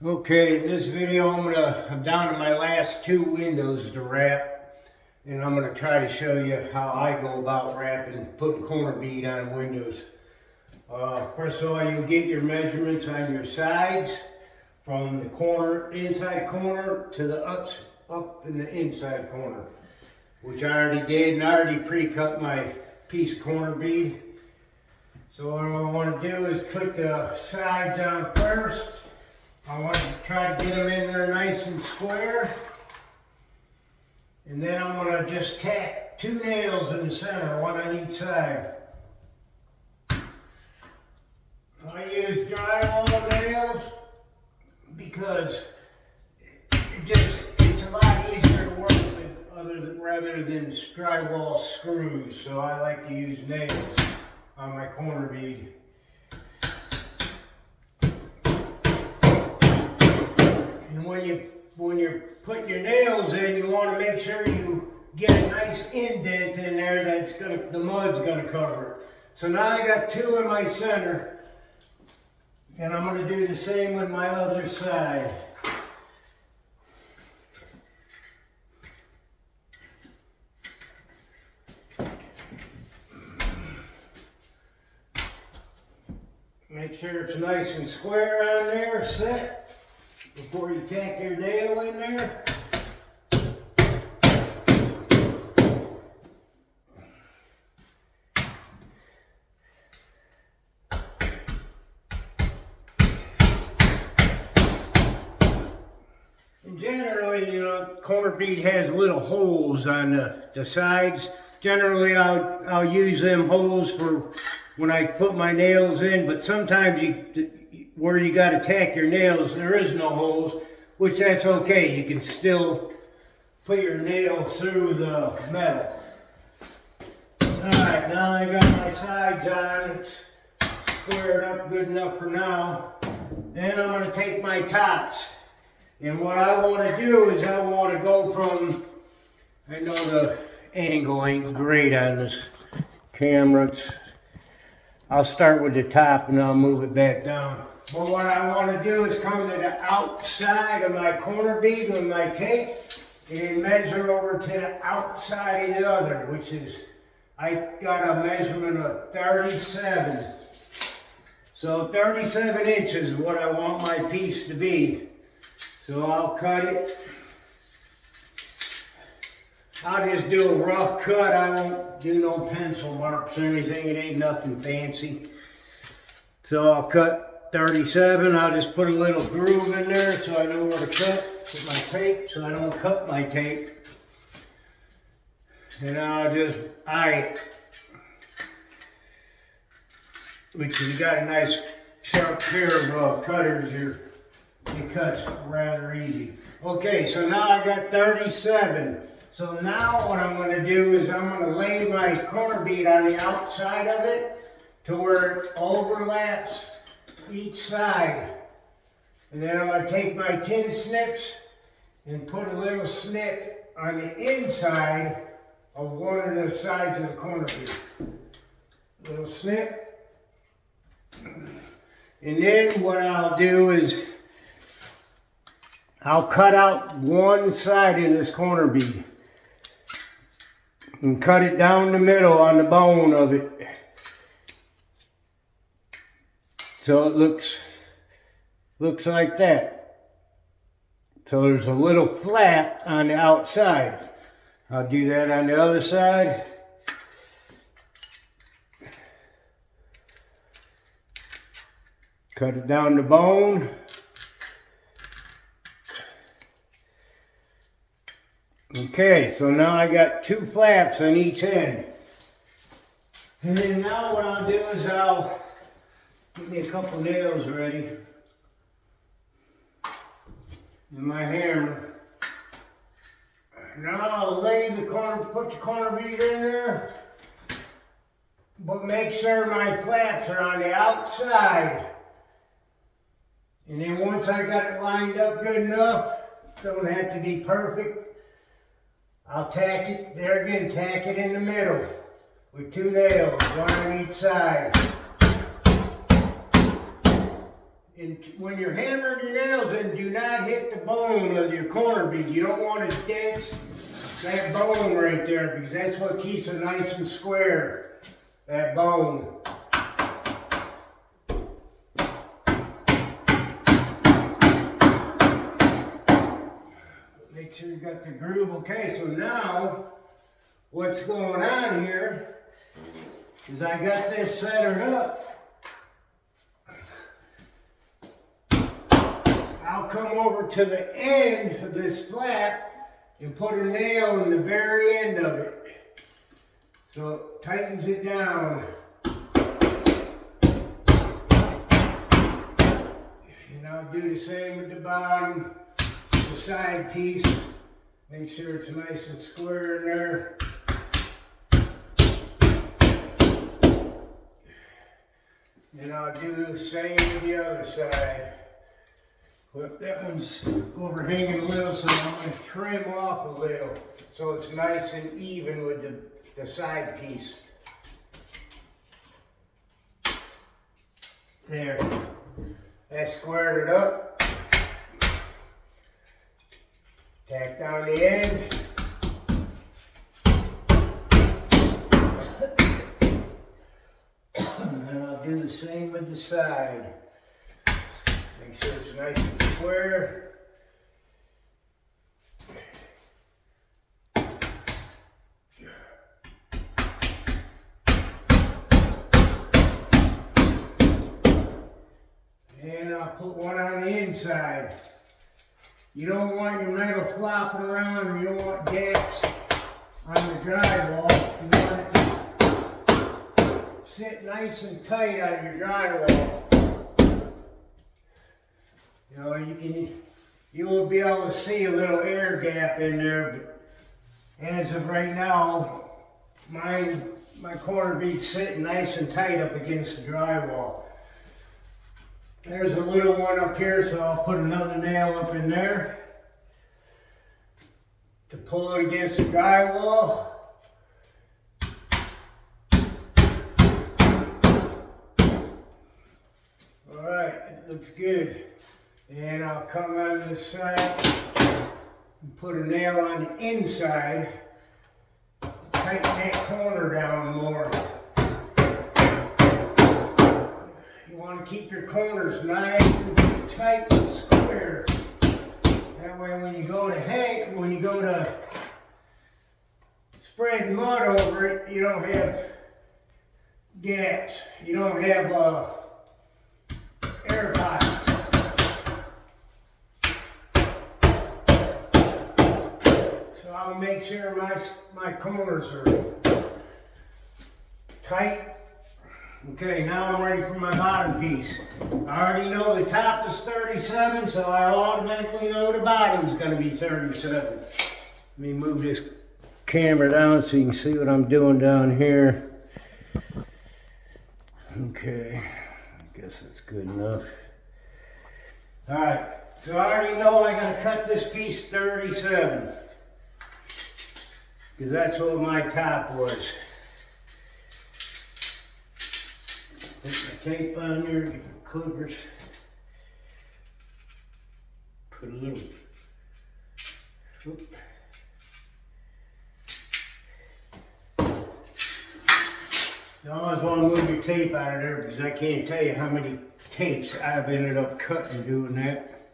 Okay, in this video I'm down to my last two windows to wrap, and I'm going to try to show you how I go about wrapping, putting corner bead on windows. First of all, you get your measurements on your sides from the corner, inside corner to the up in the inside corner, which I already did, and I already pre-cut my piece of corner bead. So what I want to do is put the sides on first. I want to try to get them in there nice and square. And then I'm going to just tack two nails in the center, one on each side. I use drywall nails because it's a lot easier to work with rather than drywall screws. So I like to use nails on my corner bead. And when you're putting your nails in, you want to make sure you get a nice indent in there the mud's gonna cover it. So now I got two in my center, and I'm gonna do the same with my other side. Make sure it's nice and square on there, set, before you tack your nail in there. And generally, corner bead has little holes on the sides. Generally, I'll use them holes for when I put my nails in, but sometimes where you got to tack your nails, there is no holes, which that's okay. You can still put your nail through the metal. Alright, now I got my sides on. It's squared up good enough for now. Then I'm going to take my tops. And what I want to do is I want to go from, I know the angle ain't great on this camera. I'll start with the top and I'll move it back down. But what I want to do is come to the outside of my corner bead with my tape and measure over to the outside of the other, which is, I got a measurement of 37. So 37 inches is what I want my piece to be. So I'll cut it. I'll just do a rough cut. I won't do no pencil marks or anything. It ain't nothing fancy. So I'll cut 37. I'll just put a little groove in there so I know where to cut with my tape, so I don't cut my tape. And I'll just eye it. Which you got a nice sharp pair of cutters here. It cuts rather easy. Okay, so now I got 37. So now what I'm going to do is I'm going to lay my corner bead on the outside of it to where it overlaps each side. And then I'm going to take my tin snips and put a little snip on the inside of one of the sides of the corner bead. Little snip. And then what I'll do is I'll cut out one side of this corner bead and cut it down the middle on the bone of it. So it looks like that. So there's a little flap on the outside. I'll do that on the other side. Cut it down the bone. Okay, so now I got two flaps on each end. And then now what I'll do is I'll get me a couple nails ready. And my hammer. Now I'll put the corner bead in there. But make sure my flaps are on the outside. And then once I got it lined up good enough, don't have to be perfect, I'll tack it, there again, tack it in the middle with two nails, one on each side. And when you're hammering your nails in do not hit the bone of your corner bead. You don't want to dent that bone right there because that's what keeps it nice and square, that bone. Make sure you got the groove. Okay, so now what's going on here is I got this centered up. I'll come over to the end of this flap and put a nail in the very end of it. So it tightens it down. And I'll do the same with the bottom, the side piece. Make sure it's nice and square in there. And I'll do the same with the other side. But that one's overhanging a little, so I'm going to trim off a little so it's nice and even with the side piece. There. That squared it up. Tack down the end. And I'll do the same with the side. Make sure it's nice and square. And I'll put one on the inside. You don't want your metal flopping around, or you don't want gaps on the drywall. You want it to sit nice and tight on your drywall. You know, you will be able to see a little air gap in there, but as of right now, my corner bead's sitting nice and tight up against the drywall. There's a little one up here, so I'll put another nail up in there to pull it against the drywall. All right, it looks good. And I'll come on this side and put a nail on the inside, tighten that corner down more. You want to keep your corners nice and tight and square. That way when you go to spread mud over it, you don't have gaps. You don't have air pockets. So I'll make sure my corners are tight. Okay, now I'm ready for my bottom piece. I already know the top is 37, so I automatically know the bottom is going to be 37. Let me move this camera down so you can see what I'm doing down here. Okay, I guess that's good enough. All right, so I already know I got to cut this piece 37. Because that's what my top was. Put my tape on there, get my clippers. Put a little, whoop. You always want to move your tape out of there because I can't tell you how many tapes I've ended up cutting doing that.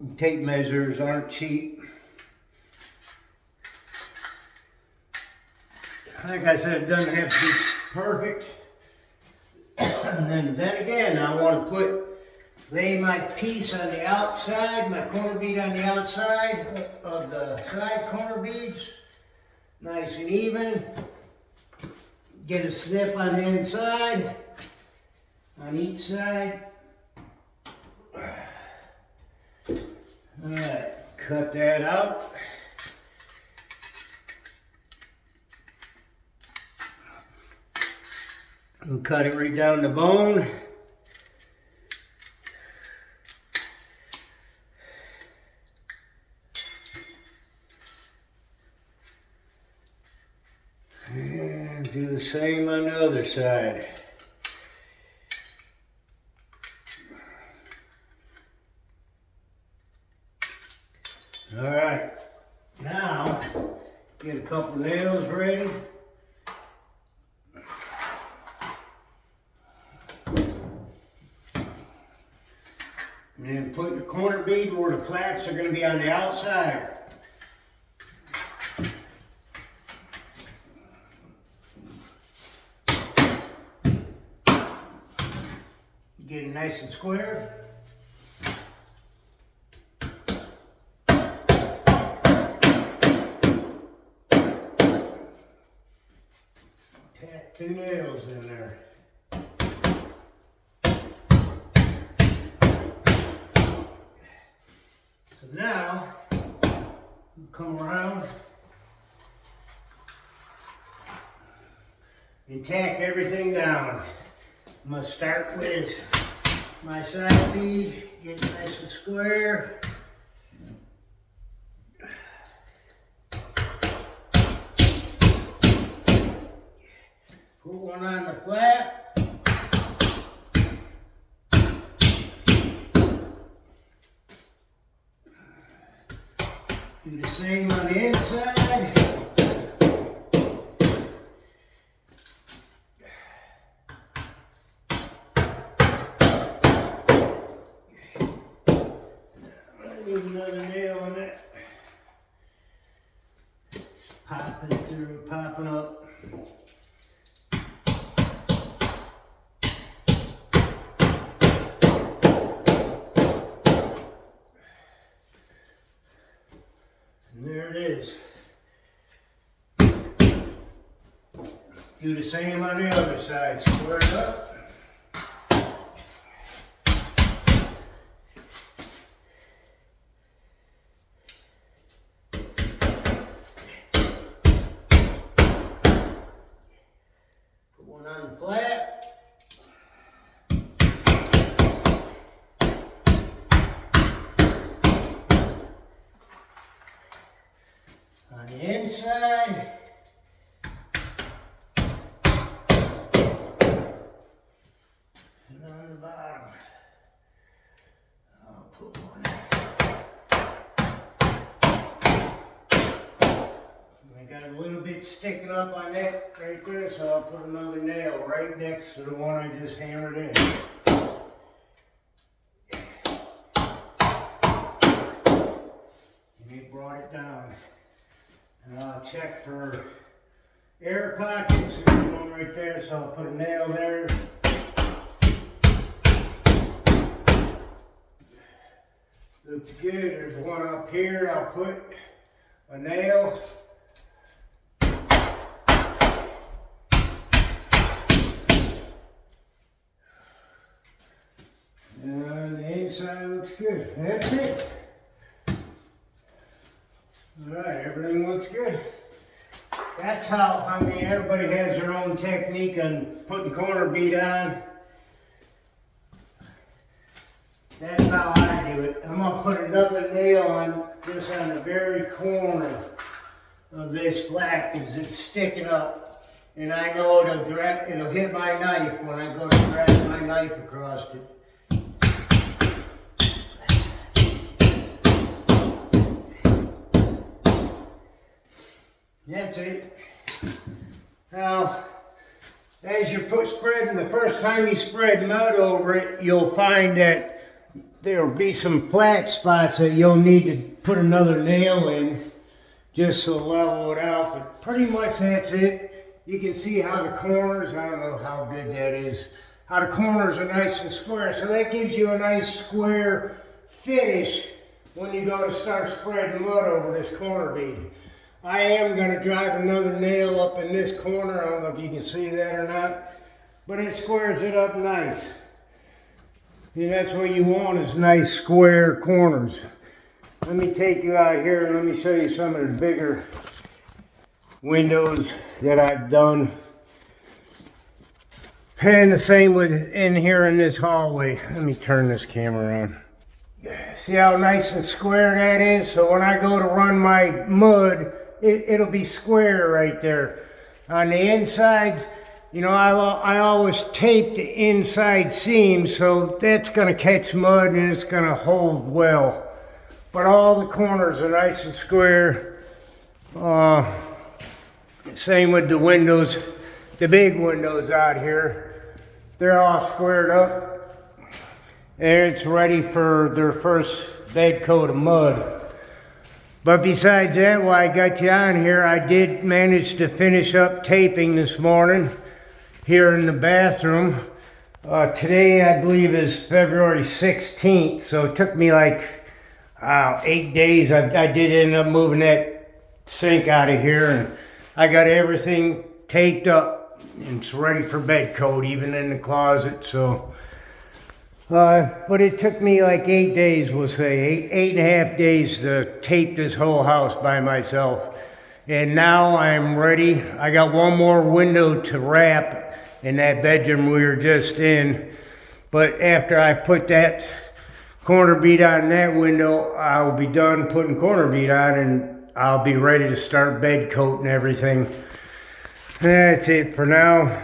And tape measures aren't cheap. Like I said, it doesn't have to be perfect. And then again, I want to lay my piece on the outside, my corner bead on the outside of the side corner beads. Nice and even. Get a snip on the inside, on each side. Alright, cut that out. And cut it right down the bone. And do the same on the other side. All right, now get a couple nails ready. And then put the corner bead where the flats are going to be on the outside. Get it nice and square. Tack 2 nails in there. So now, come around and tack everything down. I'm going to start with my side bead, get it nice and square. Put one on the flat. Do the same on the inside. I need another nail on it. Popping through, popping up. And there it is. Do the same on the other side. Square it up. Put one on the flat. On the inside. And on the bottom. I'll put one. I got a little bit sticking up on that right there, so I'll put another nail right next to the one I just hammered in. And it brought it down. And I'll check for air pockets. There's one right there, so I'll put a nail there. Looks good. There's one up here. I'll put a nail. And the inside looks good. That's it. Alright, everything looks good. That's how, I mean, everybody has their own technique on putting corner bead on. That's how I do it. I'm going to put another nail on just on the very corner of this flat because it's sticking up. And I know it'll hit my knife when I go to drag my knife across it. That's it. Now, as you're spreading, the first time you spread mud over it, you'll find that there'll be some flat spots that you'll need to put another nail in just to level it out. But pretty much that's it. You can see how the corners, I don't know how good that is, how the corners are nice and square. So that gives you a nice square finish when you go to start spreading mud over this corner bead. I am going to drive another nail up in this corner. I don't know if you can see that or not, but it squares it up nice. And that's what you want, is nice square corners. Let me take you out here and let me show you some of the bigger windows that I've done. And the same with in here in this hallway. Let me turn this camera on. See how nice and square that is? So when I go to run my mud, it'll be square right there. On the insides, you know, I always tape the inside seams, so that's going to catch mud and it's going to hold well. but all the corners are nice and square. Same with the windows, the big windows out here. They're all squared up, and it's ready for their first bed coat of mud. But besides that, while I got you on here, I did manage to finish up taping this morning here in the bathroom. Today, I believe, is February 16th, so it took me like 8 days. I did end up moving that sink out of here, and I got everything taped up, and it's ready for bed coat, even in the closet. So, but it took me like 8 days, we'll say, eight and a half days to tape this whole house by myself. And now I'm ready. I got one more window to wrap in that bedroom we were just in. But after I put that corner bead on that window, I'll be done putting corner bead on, and I'll be ready to start bed coat and everything. That's it for now.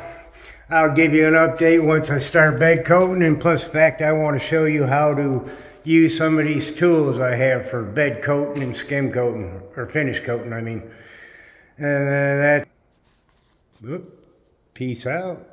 I'll give you an update once I start bed coating, and plus the fact I want to show you how to use some of these tools I have for bed coating and skim coating, or finish coating, I mean. And peace out.